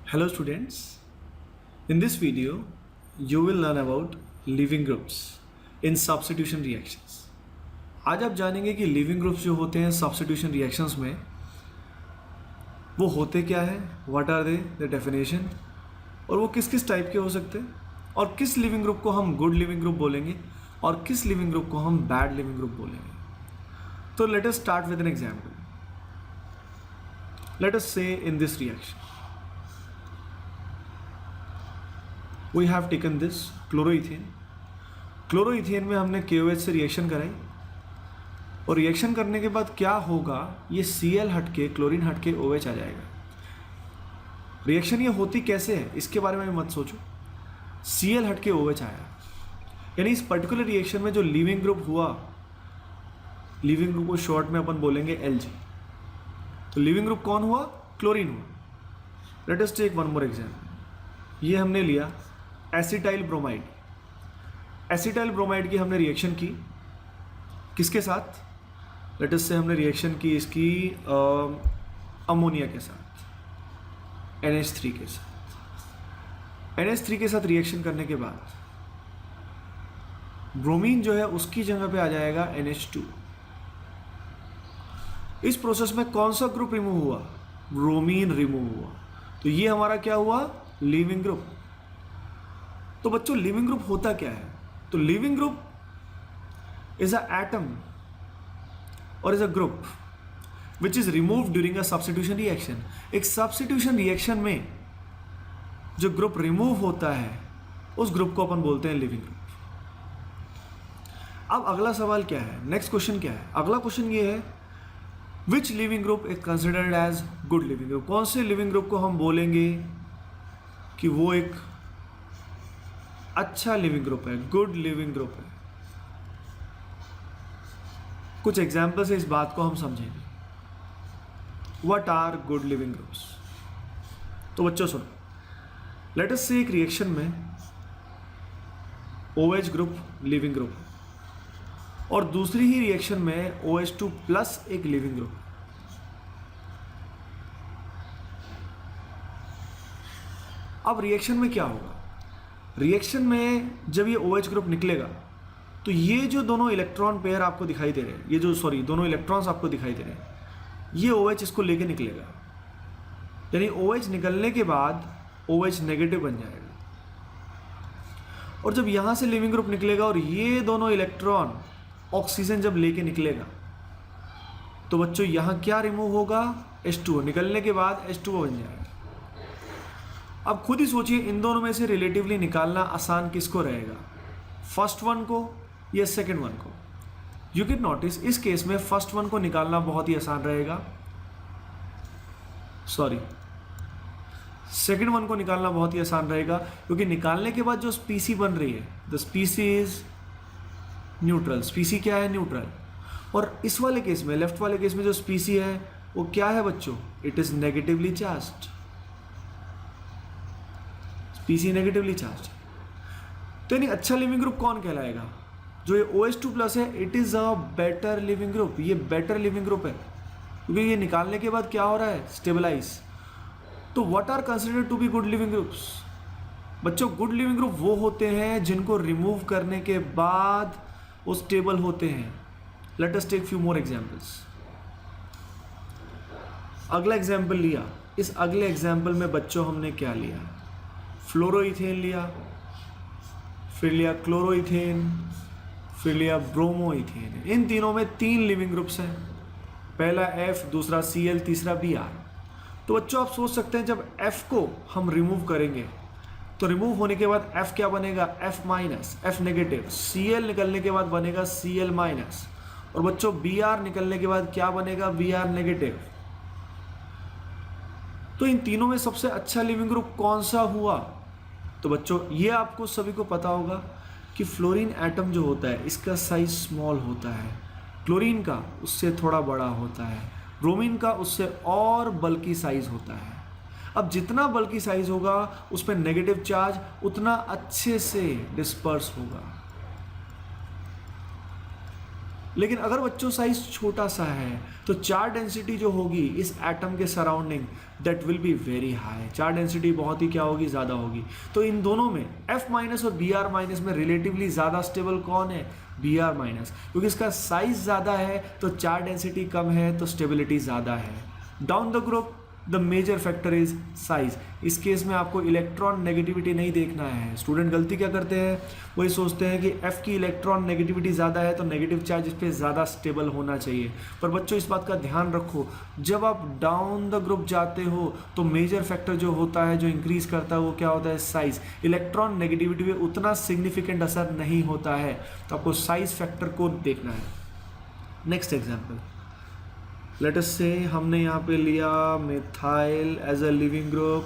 Hello students, in this video you will learn about leaving groups in substitution reactions. आज आप जानेंगे कि leaving groups जो होते हैं सब्स्टिट्यूशन रिएक्शंस में वो होते क्या है, what are they, the definition, और वो किस किस टाइप के हो सकते हैं, और किस लिविंग ग्रुप को हम गुड लिविंग ग्रुप बोलेंगे और किस लिविंग ग्रुप को हम बैड लिविंग ग्रुप बोलेंगे. तो let us start with an example. Let us say in this reaction we have taken this chloroethane. Chloroethane में हमने KOH से रिएक्शन कराई और रिएक्शन करने के बाद क्या होगा, ये Cl हट के क्लोरीन हट के OH आ जाएगा. रिएक्शन ये होती कैसे है इसके बारे में मत सोचो. Cl हट के OH आया, यानी इस पर्टिकुलर रिएक्शन में जो लिविंग ग्रुप हुआ, लिविंग ग्रुप को शॉर्ट में अपन बोलेंगे Lg. तो लिविंग ग्रुप कौन हुआ? क्लोरीन हुआ. Let us take one more example. ये हमने लिया एसिटाइल ब्रोमाइड. एसिटाइल ब्रोमाइड की हमने रिएक्शन की किसके साथ? लेट अस से हमने रिएक्शन की इसकी अमोनिया के साथ, NH3 के साथ. NH3 के साथ रिएक्शन करने के बाद ब्रोमीन जो है उसकी जगह पे आ जाएगा NH2. इस प्रोसेस में कौन सा ग्रुप रिमूव हुआ? ब्रोमीन रिमूव हुआ. तो ये हमारा क्या हुआ? Leaving group. तो बच्चों लिविंग ग्रुप होता क्या है? तो leaving group is a atom or is a group which is removed during a substitution reaction. एक सब्स्टिट्यूशन रिएक्शन में जो ग्रुप रिमूव होता है उस ग्रुप को अपन बोलते हैं लिविंग ग्रुप. अब अगला सवाल क्या है, नेक्स्ट क्वेश्चन क्या है? अगला क्वेश्चन ये है, which leaving group is considered as good leaving group. कौन से लिविंग ग्रुप को हम बोलेंगे कि वो एक अच्छा लिविंग ग्रुप है, गुड लिविंग ग्रुप है? कुछ एग्जाम्पल से इस बात को हम समझेंगे. What are good leaving groups? तो बच्चों सुनो, लेट अस से एक रिएक्शन में OH ग्रुप लिविंग ग्रुप और दूसरी ही रिएक्शन में OH2 प्लस एक लिविंग ग्रुप. अब रिएक्शन में क्या होगा? रिएक्शन में जब ये OH ग्रुप निकलेगा तो ये जो दोनों इलेक्ट्रॉन पेयर आपको दिखाई दे रहे हैं, ये जो दोनों इलेक्ट्रॉन्स आपको दिखाई दे रहे हैं, ये OH इसको लेके निकलेगा. यानी OH निकलने के बाद OH नेगेटिव बन जाएगा. और जब यहाँ से लिविंग ग्रुप निकलेगा और ये दोनों इलेक्ट्रॉन ऑक्सीजन जब लेके निकलेगा तो बच्चों यहाँ क्या रिमूव होगा? H2O. निकलने के बाद H2O बन जाएगा. अब खुद ही सोचिए, इन दोनों में से रिलेटिवली निकालना आसान किसको रहेगा, फर्स्ट वन को या सेकंड वन को? यू कैन नोटिस इस केस में फर्स्ट वन को निकालना बहुत ही आसान रहेगा, सेकंड वन को निकालना बहुत ही आसान रहेगा, क्योंकि निकालने के बाद जो स्पीसी बन रही है, द स्पीसी इज न्यूट्रल. स्पीसी क्या है? न्यूट्रल. और इस वाले केस में, लेफ्ट वाले केस में जो स्पीसी है वो क्या है बच्चों? It is negatively charged. PC negatively charge. तो यानी अच्छा लिविंग ग्रुप कौन कहलाएगा? जो ये OH2 प्लस है, it is a better leaving group. ये बेटर लिविंग ग्रुप है क्योंकि ये निकालने के बाद क्या हो रहा है? स्टेबलाइज. तो what are considered to be good leaving groups? बच्चों गुड लिविंग ग्रुप वो होते हैं जिनको रिमूव करने के बाद वो स्टेबल होते हैं. Let us take few more examples. अगला एग्जांपल लिया. इस अगले एग्जांपल में बच्चों हमने क्या लिया? फ्लोरोइथेन लिया, फिर लिया क्लोरोइथेन, फिर लिया ब्रोमोइथेन. इन तीनों में 3 लिविंग ग्रुप्स हैं. पहला F, दूसरा Cl, तीसरा Br. तो बच्चों आप सोच सकते हैं जब F को हम रिमूव करेंगे तो रिमूव होने के बाद F क्या बनेगा? F minus, F negative. Cl निकलने के बाद बनेगा Cl माइनस. और बच्चों Br निकलने के बाद क्या बनेगा? Br negative. तो इन तीनों में सबसे अच्छा लिविंग ग्रुप कौन सा हुआ? तो बच्चों ये आपको सभी को पता होगा कि फ्लोरीन एटम जो होता है इसका साइज स्मॉल होता है, क्लोरीन का उससे थोड़ा बड़ा होता है, ब्रोमीन का उससे और बल्कि साइज होता है. अब जितना बल्कि साइज होगा उस पर नेगेटिव चार्ज उतना अच्छे से डिस्पर्स होगा. लेकिन अगर बच्चों साइज छोटा सा है तो चार्ज डेंसिटी जो होगी इस एटम के surrounding that will be very high, charge density बहुत ही क्या होगी, ज़्यादा होगी। तो इन दोनों में F माइनस और Br माइनस में रिलेटिवली ज़्यादा स्टेबल कौन है, Br माइनस, क्योंकि इसका साइज ज़्यादा है तो चार्ज डेंसिटी कम है तो स्टेबिलिटी ज़्यादा है। Down the group the major factor is size. इस केस में आपको इलेक्ट्रॉन नेगेटिविटी नहीं देखना है। स्टूडेंट गलती क्या करते हैं, वही सोचते हैं कि F की इलेक्ट्रॉन नेगेटिविटी ज़्यादा है तो नेगेटिव चार्ज इस पर ज़्यादा स्टेबल होना चाहिए। पर बच्चों इस बात का ध्यान रखो, जब आप डाउन द ग्रुप जाते हो तो मेजर फैक्टर जो होता है, जो इंक्रीज करता है, वो क्या होता है, साइज। इलेक्ट्रॉन नेगेटिविटी में उतना सिग्निफिकेंट असर नहीं होता है, तो आपको साइज फैक्टर को देखना है। नेक्स्ट एग्जाम्पल, लेट अस से हमने यहाँ पे लिया methyl as a leaving group.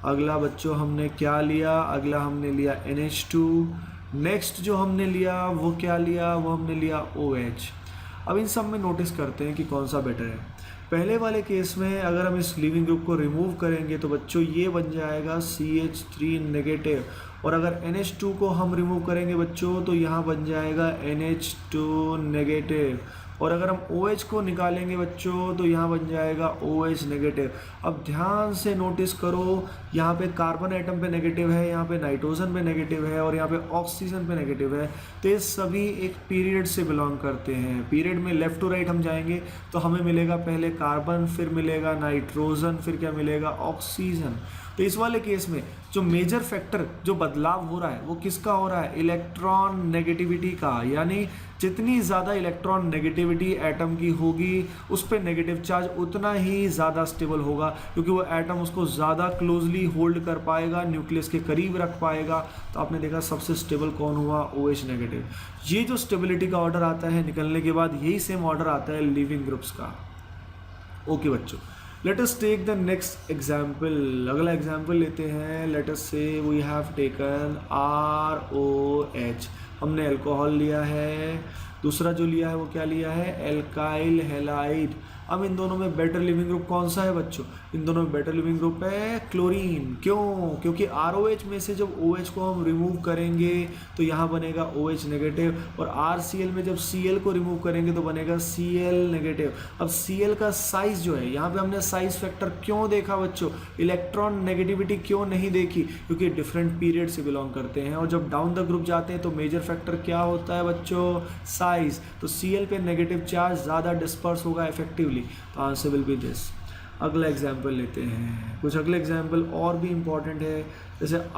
अगला बच्चों हमने क्या लिया, अगला हमने लिया NH2। नेक्स्ट जो हमने लिया वो क्या लिया, वो हमने लिया OH। अब इन सब में नोटिस करते हैं कि कौन सा बेटर है। पहले वाले केस में अगर हम इस लिविंग ग्रुप को रिमूव करेंगे तो बच्चों ये बन जाएगा CH3 नेगेटिव, और अगर NH2 को हम रिमूव करेंगे बच्चों तो यहाँ बन जाएगा NH2 नेगेटिव, और अगर हम OH को निकालेंगे बच्चों तो यहाँ बन जाएगा OH नेगेटिव। अब ध्यान से नोटिस करो, यहाँ पे कार्बन एटम पे नेगेटिव है, यहाँ पे नाइट्रोजन पे नेगेटिव है, और यहाँ पे ऑक्सीजन पे नेगेटिव है। तो ये सभी एक पीरियड से बिलोंग करते हैं। पीरियड में लेफ्ट टू राइट हम जाएंगे तो हमें मिलेगा पहले कार्बन, फिर मिलेगा नाइट्रोजन, फिर क्या मिलेगा, ऑक्सीजन। तो इस वाले केस में जो मेजर फैक्टर जो बदलाव हो रहा है वो किसका हो रहा है, इलेक्ट्रॉन नेगेटिविटी का। यानी जितनी ज़्यादा इलेक्ट्रॉन नेगेटिविटी एटम की होगी उस पर नेगेटिव चार्ज उतना ही ज़्यादा स्टेबल होगा, क्योंकि वो एटम उसको ज़्यादा क्लोजली होल्ड कर पाएगा, न्यूक्लियस के करीब रख पाएगा। तो आपने देखा सबसे स्टेबल कौन हुआ, OH नेगेटिव। ये जो स्टेबिलिटी का ऑर्डर आता है निकलने के बाद, यही सेम ऑर्डर आता है लिविंग ग्रुप्स का। ओके बच्चों, let us take the next example. अगला एग्जाम्पल लेते हैं। Let us say we have taken ROH। हमने अल्कोहल लिया है, दूसरा जो लिया है वो क्या लिया है, एल्काइल हैलाइड। अब इन दोनों में बेटर लिविंग ग्रुप कौन सा है बच्चों, इन दोनों में बेटर लिविंग ग्रुप है क्लोरीन। क्यों, क्योंकि ROH में से जब OH को हम रिमूव करेंगे तो यहाँ बनेगा OH नेगेटिव, और RCl में जब Cl को रिमूव करेंगे तो बनेगा Cl नेगेटिव। अब Cl का साइज जो है, यहाँ पे हमने साइज फैक्टर क्यों देखा बच्चों, इलेक्ट्रॉन नेगेटिविटी क्यों नहीं देखी, क्योंकि डिफरेंट पीरियड से बिलोंग करते हैं। और जब डाउन द ग्रुप जाते हैं तो मेजर फैक्टर क्या होता है बच्चों, साइज। तो Cl पे नेगेटिव चार्ज ज़्यादा डिस्पर्स होगा इफेक्टिवली। तो आंसर विल बी दिस। अगला एग्जाम्पल लेते हैं। कुछ अगले एग्जाम्पल और भी इम्पॉर्टेंट है, जैसे ROPH,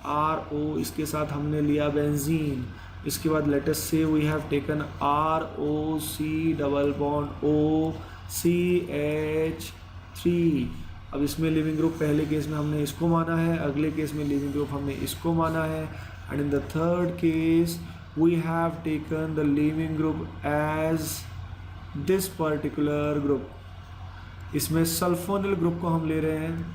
RO, इसके साथ हमने लिया बेंजीन। इसके बाद let us say we have taken ROC double bond OCH3। अब इसमें लिविंग ग्रुप पहले केस में हमने इसको माना है, अगले केस में लिविंग ग्रुप हमने इसको माना है, and in the third case we have taken the living group as this particular group। इसमें सल्फोनिल ग्रुप को हम ले रहे हैं।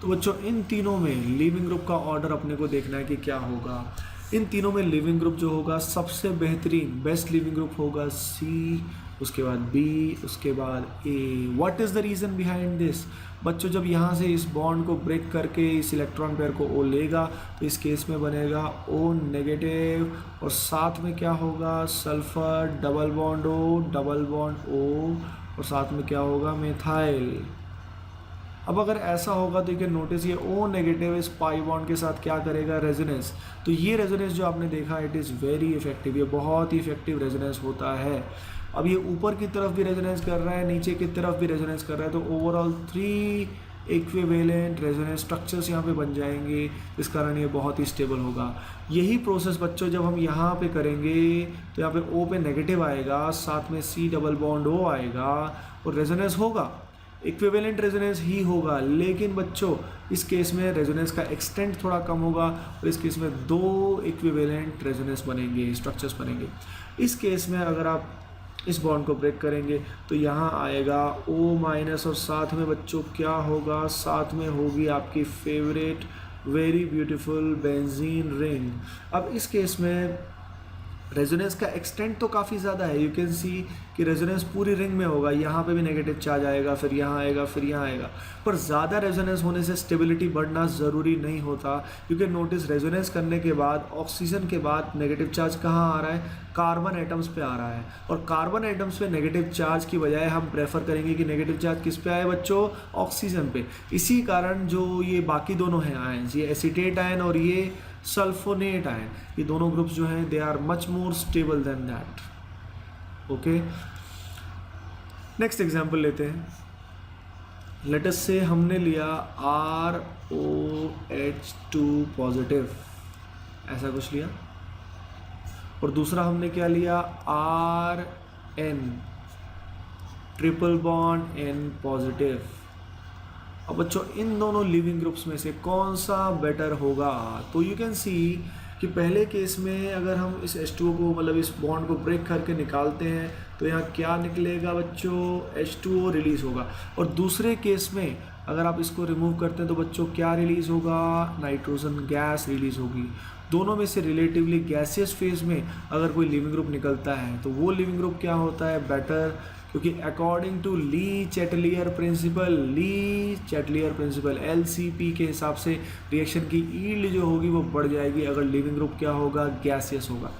तो बच्चों इन तीनों में लिविंग ग्रुप का ऑर्डर अपने को देखना है कि क्या होगा। इन तीनों में लिविंग ग्रुप जो होगा सबसे बेहतरीन बेस्ट लिविंग ग्रुप होगा C, उसके बाद B, उसके बाद A। What is the reason behind this बच्चों, जब यहाँ से इस बॉन्ड को ब्रेक करके इस इलेक्ट्रॉन पेयर को O लेगा तो इस केस में बनेगा O नेगेटिव, और साथ में क्या होगा, sulphur double bond O double bond O, और साथ में क्या होगा, मिथाइल। अब अगर ऐसा होगा तो यू कैन नोटिस ये O नेगेटिव इस पाई बॉन्ड के साथ क्या करेगा, रेजोनेंस। तो ये रेजोनेंस जो आपने देखा इट इज़ वेरी इफेक्टिव, ये बहुत ही इफेक्टिव रेजोनेंस होता है। अब ये ऊपर की तरफ भी रेजोनेंस कर रहा है, नीचे की तरफ भी रेजोनेंस कर रहा है, तो ओवरऑल 3 इक्विवेलेंट रेजोनेंस स्ट्रक्चर्स यहाँ पे बन जाएंगे, इस कारण ये बहुत ही स्टेबल होगा। यही प्रोसेस बच्चों जब हम यहाँ पे करेंगे तो यहाँ पे O पे नेगेटिव आएगा, साथ में C डबल बॉन्ड O आएगा, और रेजोनेंस होगा, इक्विवेलेंट रेजोनेंस ही होगा। लेकिन बच्चों इस केस में रेजोनेंस का एक्सटेंट थोड़ा कम होगा, और इस केस में 2 इक्विवेलेंट रेजोनेंस बनेंगे, स्ट्रक्चर्स बनेंगे। इस केस में अगर आप इस बॉन्ड को ब्रेक करेंगे तो यहाँ आएगा O माइनस, और साथ में बच्चों क्या होगा, साथ में होगी आपकी favourite very beautiful benzene ring. अब इस केस में रेजोनेंस का एक्सटेंट तो काफ़ी ज़्यादा है, यू कैन सी कि रेजोनेंस पूरी रिंग में होगा, यहाँ पे भी नेगेटिव चार्ज आएगा, फिर यहाँ आएगा, फिर यहाँ आएगा, पर ज़्यादा रेजोनेंस होने से स्टेबिलिटी बढ़ना ज़रूरी नहीं होता। यू कैन नोटिस रेजोनेंस करने के बाद ऑक्सीजन के बाद नेगेटिव चार्ज कहाँ आ रहा है, कार्बन एटम्स पे आ रहा है, और कार्बन एटम्स पे नेगेटिव चार्ज की बजाय हम प्रेफर करेंगे कि नेगेटिव चार्ज किस पे आए बच्चों, ऑक्सीजन पे। इसी कारण जो ये बाकी दोनों हैं आयन्स, ये एसीटेट आयन और ये सल्फोनेट आयन, ये दोनों ग्रुप्स जो हैं they are much more stable than that. Okay, next example लेते हैं। लेट अस से हमने लिया ROH2 पॉजिटिव, ऐसा कुछ लिया, और दूसरा हमने क्या लिया RN triple bond N positive. अब बच्चों इन दोनों लिविंग ग्रुप्स में से कौन सा बेटर होगा? तो यू कैन सी कि पहले केस में अगर हम इस H2O को मतलब इस बॉन्ड को ब्रेक करके निकालते हैं तो यहाँ क्या निकलेगा बच्चों, H2O रिलीज़ होगा, और दूसरे केस में अगर आप इसको रिमूव करते हैं तो बच्चों क्या रिलीज़ होगा, नाइट्रोजन गैस रिलीज़ होगी। दोनों में से रिलेटिवली गैसियस फेज में अगर कोई लिविंग ग्रुप निकलता है तो वो लिविंग ग्रुप क्या होता है, बेटर, क्योंकि according to Le Chatelier principle LCP के हिसाब से रिएक्शन की ईल्ड जो होगी वो बढ़ जाएगी अगर लिविंग ग्रुप क्या होगा, गैसियस होगा।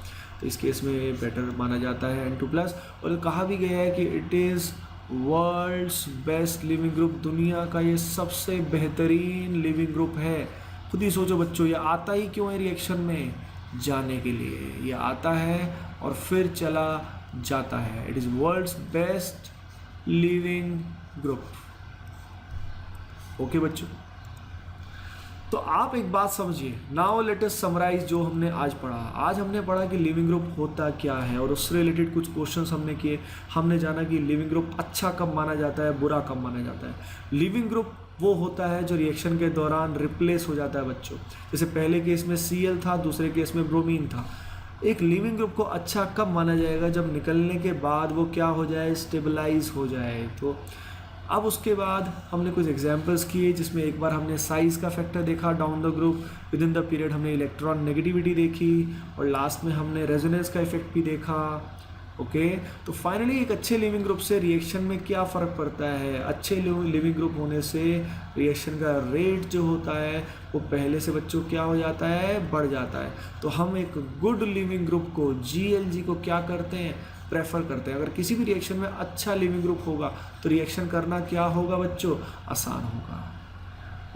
तो इस केस में बेटर माना जाता है N2+। और कहा भी गया है कि it is world's best leaving group, दुनिया का ये सबसे बेहतरीन लिविंग ग्रुप है। खुद ही सोचो बच्चों, ये आता ही क्यों है रिएक्शन में, जाने के लिए। ये आता है और फिर चला जाता है। It is world's best leaving group. Okay बच्चों, तो आप एक बात समझिए। नाउ लेट अस समराइज जो हमने आज पढ़ा। आज हमने पढ़ा कि लिविंग ग्रुप होता क्या है और उससे रिलेटेड कुछ क्वेश्चंस हमने किए। हमने जाना कि लिविंग ग्रुप अच्छा कब माना जाता है, बुरा कब माना जाता है। लिविंग ग्रुप वो होता है जो रिएक्शन के दौरान रिप्लेस हो जाता है बच्चों। जैसे पहले केस में Cl था, दूसरे केस में ब्रोमीन था। एक लिविंग ग्रुप को अच्छा कब माना जाएगा, जब निकलने के बाद वो क्या हो जाए, स्टेबलाइज हो जाए। तो अब उसके बाद हमने कुछ एग्जांपल्स किए जिसमें एक बार हमने साइज़ का फैक्टर देखा down the group, with in the period हमने इलेक्ट्रॉन नेगेटिविटी देखी, और लास्ट में हमने रेजोनेंस का इफेक्ट भी देखा। ओके, तो फाइनली एक अच्छे लिविंग ग्रुप से रिएक्शन में क्या फ़र्क पड़ता है। अच्छे लिविंग ग्रुप होने से रिएक्शन का रेट जो होता है वो पहले से बच्चों क्या हो जाता है, बढ़ जाता है। तो हम एक गुड लिविंग ग्रुप को, GLG को क्या करते हैं, प्रेफर करते हैं। अगर किसी भी रिएक्शन में अच्छा लिविंग ग्रुप होगा तो रिएक्शन करना क्या होगा बच्चों, आसान होगा।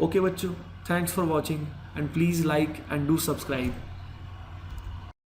ओके बच्चों, thanks for watching and please like and do subscribe.